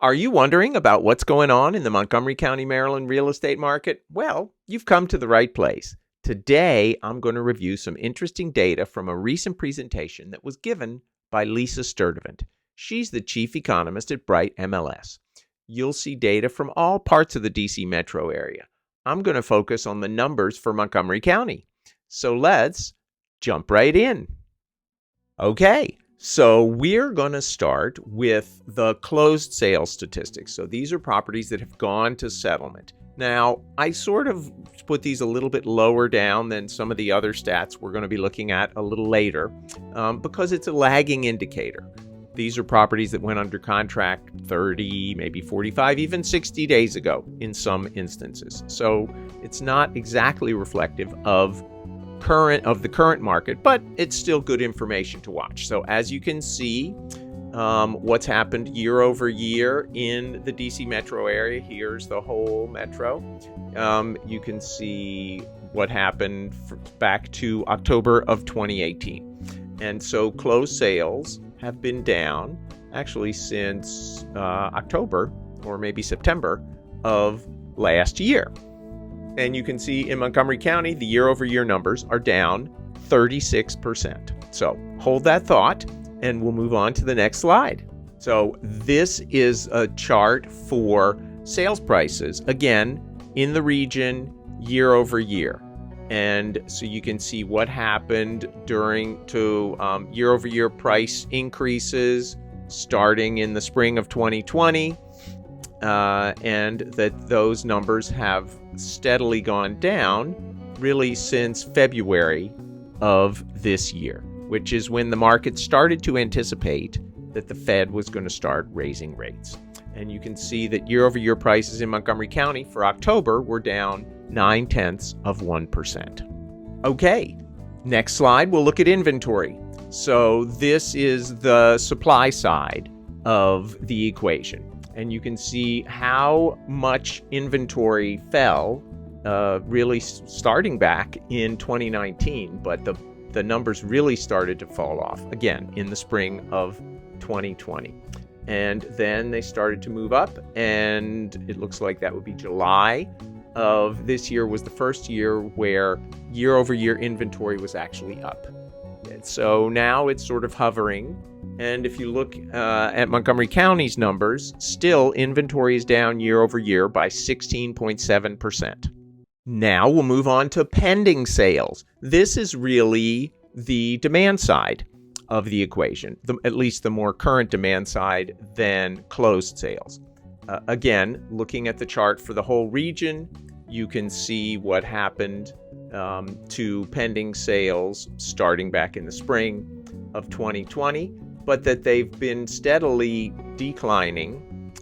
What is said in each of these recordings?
Are you wondering about what's going on in the Montgomery County, Maryland real estate market? Well, you've come to the right place. Today, I'm going to review some interesting data from a recent presentation that was given by Lisa Sturdivant. She's the chief economist at Bright MLS. You'll see data from all parts of the DC metro area. I'm going to focus on the numbers for Montgomery County. So let's jump right in. Okay. So we're going to start with the closed sales statistics. So these are properties that have gone to settlement. Now, I sort of put these a little bit lower down than some of the other stats we're going to be looking at a little later because it's a lagging indicator. These are properties that went under contract 30, maybe 45, even 60 days ago in some instances. So it's not exactly reflective of the current market, but it's still good information to watch. So as you can see, what's happened year over year in the DC metro area, here's the whole metro. You can see what happened back to October of 2018. And so closed sales have been down actually since October or maybe September of last year. And you can see in Montgomery County, the year-over-year numbers are down 36%. So hold that thought, and we'll move on to the next slide. So this is a chart for sales prices, again, in the region year-over-year. And so you can see what happened during year-over-year price increases starting in the spring of 2020. And that those numbers have steadily gone down really since February of this year, which is when the market started to anticipate that the Fed was going to start raising rates. And you can see that year-over-year prices in Montgomery County for October were down 0.9%. Okay, next slide, we'll look at inventory. So this is the supply side of the equation. And you can see how much inventory fell really starting back in 2019, but the numbers really started to fall off again in the spring of 2020. And then they started to move up, and it looks like that would be July of this year was the first year where year-over-year inventory was actually up. And so now it's sort of hovering. And if you look at Montgomery County's numbers, still inventory is down year over year by 16.7%. Now we'll move on to pending sales. This is really the demand side of the equation, at least the more current demand side than closed sales. Again, looking at the chart for the whole region, you can see what happened to pending sales starting back in the spring of 2020. But that they've been steadily declining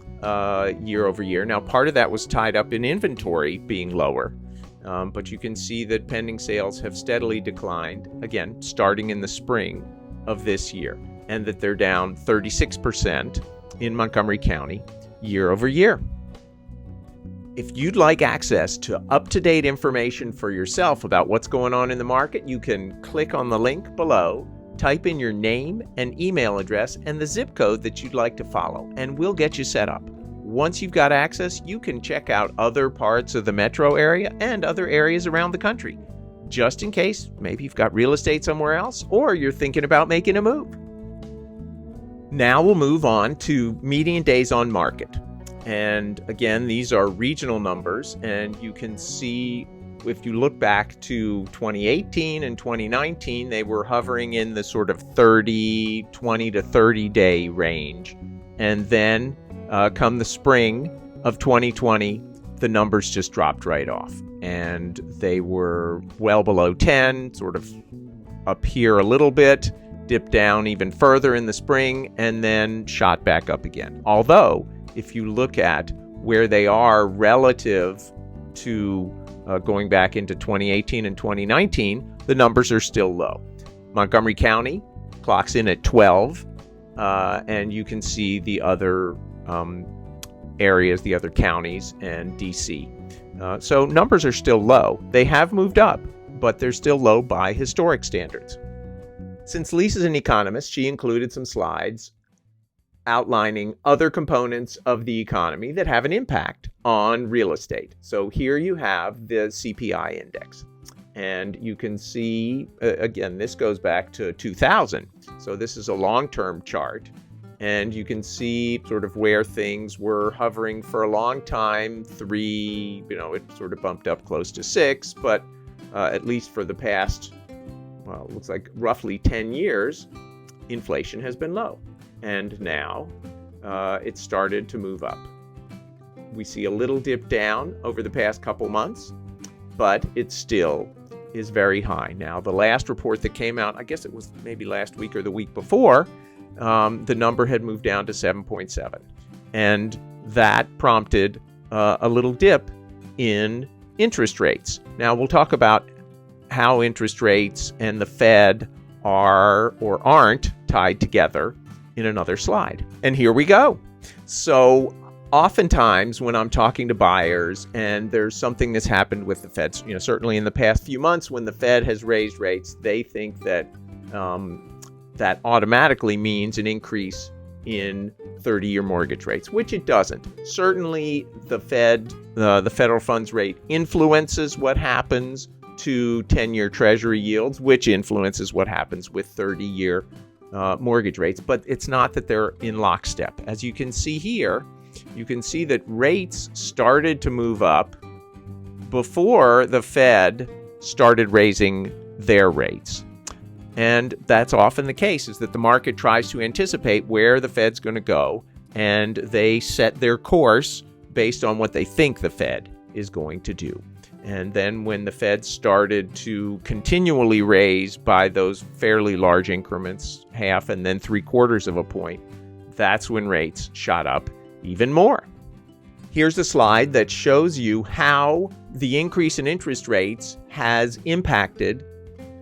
year over year. Now, part of that was tied up in inventory being lower, but you can see that pending sales have steadily declined, again, starting in the spring of this year, and that they're down 36% in Montgomery County year over year. If you'd like access to up-to-date information for yourself about what's going on in the market, you can click on the link below. Type in your name and email address and the zip code that you'd like to follow, and we'll get you set up. Once you've got access, you can check out other parts of the metro area and other areas around the country, just in case maybe you've got real estate somewhere else or you're thinking about making a move. Now we'll move on to median days on market. And again, these are regional numbers, and you can see if you look back to 2018 and 2019, they were hovering in the sort of 20 to 30 day range. And then come the spring of 2020, the numbers just dropped right off. And they were well below 10, sort of up here a little bit, dipped down even further in the spring, and then shot back up again. Although, if you look at where they are relative to going back into 2018 and 2019, the numbers are still low. Montgomery County clocks in at 12, and you can see the other areas, the other counties, and DC. So numbers are still low. They have moved up, but they're still low by historic standards. Since Lisa's an economist, she included some slides outlining other components of the economy that have an impact on real estate. So here you have the CPI index. And you can see, again, this goes back to 2000. So this is a long-term chart. And you can see sort of where things were hovering for a long time. 3, it sort of bumped up close to 6, but at least for the past, well, it looks like roughly 10 years, inflation has been low. And now it started to move up. We see a little dip down over the past couple months, but it still is very high. Now, the last report that came out, I guess it was maybe last week or the week before, the number had moved down to 7.7. And that prompted a little dip in interest rates. Now, we'll talk about how interest rates and the Fed are or aren't tied together in another slide. And here we go. So oftentimes when I'm talking to buyers and there's something that's happened with the Fed, certainly in the past few months when the Fed has raised rates, they think that that automatically means an increase in 30-year mortgage rates, which it doesn't. Certainly the Fed, the federal funds rate influences what happens to 10-year Treasury yields, which influences what happens with 30-year mortgage rates, but it's not that they're in lockstep. As you can see here, you can see that rates started to move up before the Fed started raising their rates. And that's often the case, is that the market tries to anticipate where the Fed's going to go, and they set their course based on what they think the Fed is going to do. And then when the Fed started to continually raise by those fairly large increments, 1/2 and then 3/4 of a point, that's when rates shot up even more. Here's a slide that shows you how the increase in interest rates has impacted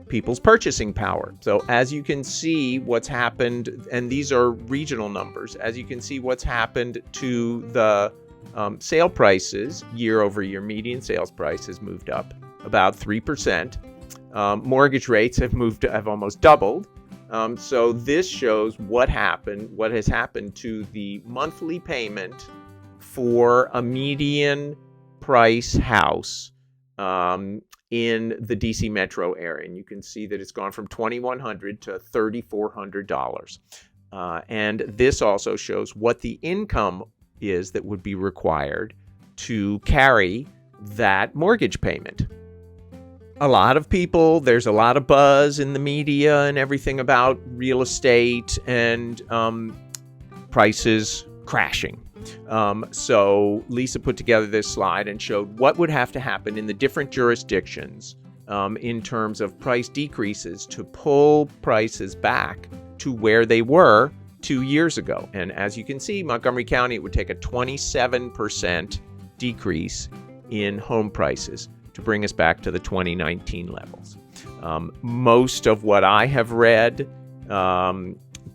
people's purchasing power. So as you can see what's happened, and these are regional numbers, as you can see what's happened to the sale prices year over year. Median sales price has moved up about 3%. Mortgage rates have almost doubled. So this shows what has happened to the monthly payment for a median price house in the DC metro area. And you can see that it's gone from $2,100 to $3,400. And this also shows what the income is that would be required to carry that mortgage payment. A lot of people, there's a lot of buzz in the media and everything about real estate and prices crashing. So Lisa put together this slide and showed what would have to happen in the different jurisdictions in terms of price decreases to pull prices back to where they were 2 years ago. And as you can see, Montgomery County, it would take a 27% decrease in home prices to bring us back to the 2019 levels. Most of what I have read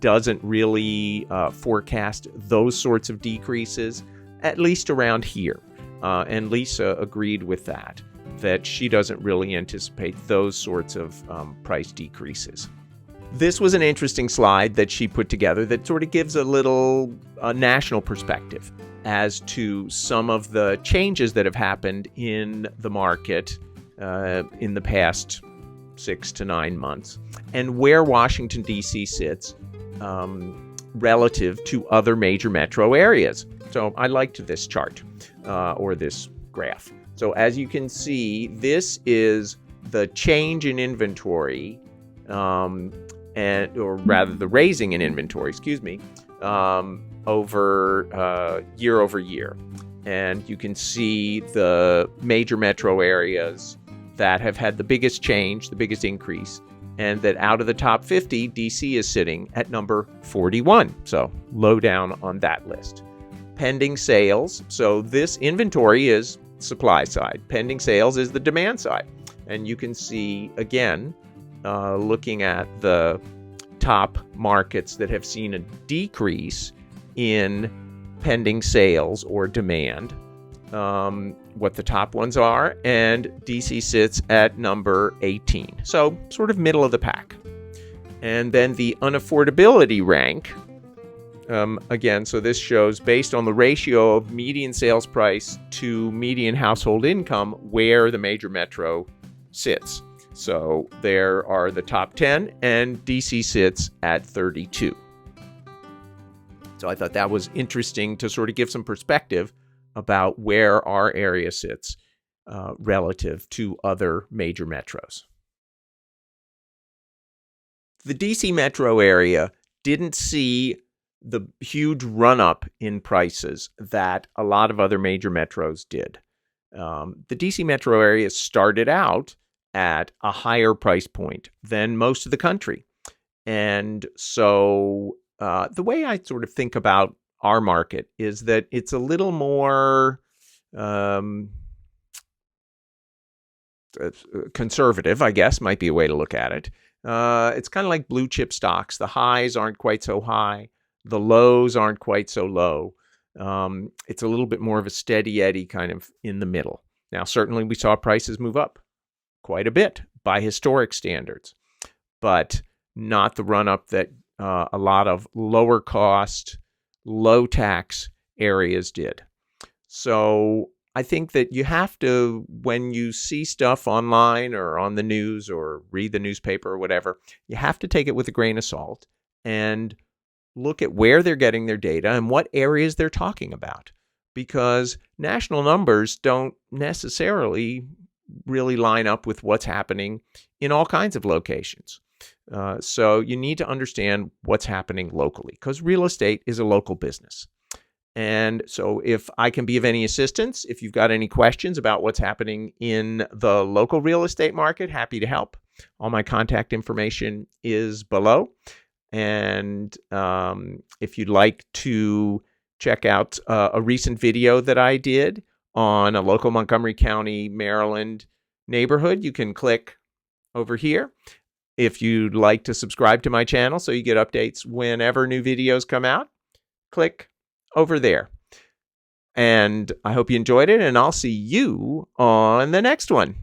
doesn't really forecast those sorts of decreases, at least around here. And Lisa agreed with that she doesn't really anticipate those sorts of price decreases. This was an interesting slide that she put together that sort of gives a little national perspective as to some of the changes that have happened in the market in the past 6 to 9 months, and where Washington, D.C. sits relative to other major metro areas. So I liked this chart or this graph. So as you can see, this is the change in inventory or rather the raising in inventory, over year over year. And you can see the major metro areas that have had the biggest change, the biggest increase, and that out of the top 50, DC is sitting at number 41. So low down on that list. Pending sales. So this inventory is supply side. Pending sales is the demand side. And you can see, again, looking at the top markets that have seen a decrease in pending sales or demand, what the top ones are, and DC sits at number 18. So sort of middle of the pack. And then the unaffordability rank again, so this shows based on the ratio of median sales price to median household income where the major metro sits. So there are the top 10, and DC sits at 32. So I thought that was interesting to sort of give some perspective about where our area sits relative to other major metros. The DC metro area didn't see the huge run-up in prices that a lot of other major metros did. The DC metro area started out at a higher price point than most of the country. And so the way I sort of think about our market is that it's a little more conservative, I guess, might be a way to look at it. It's kind of like blue chip stocks. The highs aren't quite so high. The lows aren't quite so low. It's a little bit more of a steady Eddie kind of in the middle. Now, certainly we saw prices move up quite a bit by historic standards, but not the run up that a lot of lower cost, low tax areas did. So I think that you have to, when you see stuff online or on the news or read the newspaper or whatever, you have to take it with a grain of salt and look at where they're getting their data and what areas they're talking about, because national numbers don't necessarily really line up with what's happening in all kinds of locations. So you need to understand what's happening locally, because real estate is a local business. And so if I can be of any assistance, if you've got any questions about what's happening in the local real estate market, happy to help. All my contact information is below. And if you'd like to check out a recent video that I did on a local Montgomery County, Maryland neighborhood, you can click over here. If you'd like to subscribe to my channel so you get updates whenever new videos come out, click over there. And I hope you enjoyed it, and I'll see you on the next one.